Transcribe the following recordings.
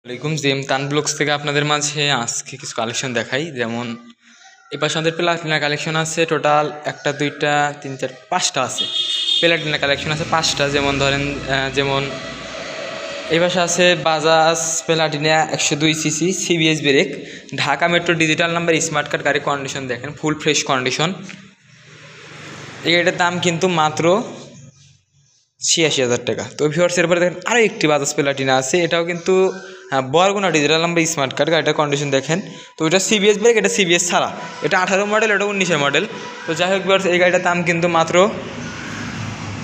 আসসালামাইকুম জিএম তান ব্লগস থেকে আপনাদের মাঝে আজকে কিছু কালেকশন দেখাই। যেমন এই পাশে আমাদের প্লাটিনা কালেকশন আছে টোটাল একটা দুইটা তিন চার পাঁচটা আছে। প্লাটিনা কালেকশন আছে পাঁচটা। যেমন ধরেন যেমন এই পাশে আছে Bajaj Platina 102 CC CBS brake, Dhaka metro digital number, smart card, গাড়ির কন্ডিশন দেখেন ফুল ফ্রেশ কন্ডিশন। এই গাড়িটার দাম কিন্তু মাত্র 86,000 টাকা। তো ভিউয়ার্স এরপরে দেখেন আরও একটি বাজাজ প্লাটিনা আছে, এটাও কিন্তু Barguna digital number, smart card, গাড়িটার কন্ডিশন দেখেন। তো এটা সিবিএস ব্রেক, এটা সিবিএস ছাড়া, এটা 18 মডেল, এটা 19 মডেল। তো যাই হোক ভিউয়ার্স এই গাড়িটার দাম কিন্তু মাত্র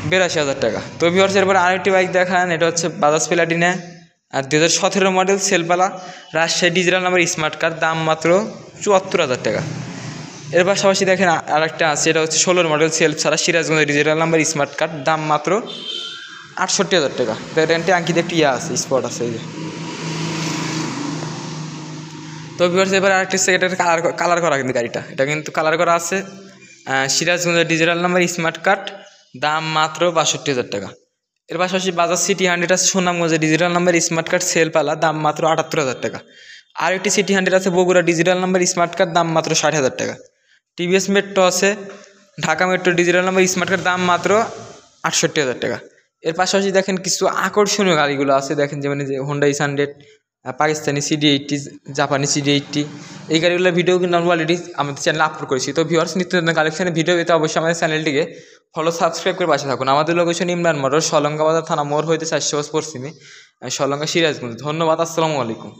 82,000 টাকা। তো ভিউয়ার্স এরপরে আরেকটি বাইক দেখান, এটা হচ্ছে বাজাজ প্লাটিনা 2017 মডেল সেলপালা, Rajshahi digital number, smart card, দাম মাত্র 74,000 টাকা। এর পাশাপাশি দেখেন আরেকটা আছে, এটা হচ্ছে 16 মডেল সেলফ ছাড়া, Sirajganj digital number, smart card, দাম মাত্র 68,000 টাকা। দেখেন ট্যাঙ্কিতে একটি আছে স্পট আছে এই যে। তো ভিউয়ার্স এবার আরেকটা সেকেন্ডের কালার করা কিন্তু গাড়িটা, এটা কিন্তু কালার করা আছে, Sirajganj digital number, smart card, দাম মাত্র 62,000 টাকা। এর পাশাপাশি বাজাজ সিটি 100 আছে সুনামগঞ্জে ডিজিটাল নাম্বার, স্মার্ট কার্ড, সেলপালা, দাম মাত্র 78,000 টাকা। আর একটি সিটি 100 আছে Bogura digital number, smart card, দাম মাত্র 60,000 টাকা। টিভিএস মেট্রো আছে Dhaka metro digital number, smart card, দাম মাত্র 68,000 টাকা। এর পাশাপাশি দেখেন কিছু আকর্ষণীয় গাড়িগুলো আছে, দেখেন যেমন যে হোন্ডা ইস100, পাকিস্তানি CD80, জাপানি CD80, এই গাড়িগুলোর ভিডিও কিন্তু আমরা অলরেডি আমাদের চ্যানেলে আপলোড করেছি। তো ভিউয়ার্স নিত্য নতুন কালেকশনের ভিডিও পেতে অবশ্যই আমাদের চ্যানেলটিকে ফলো সাবস্ক্রাইব করে পাশে থাকুন। আমাদের লোকেশন ইমরান মোটর, সলঙ্গা বাজার থানা মোড় হইতে 400 পশ্চিমে, সলঙ্গা সিরাজগঞ্জ। ধন্যবাদ, আসসালামু আলাইকুম।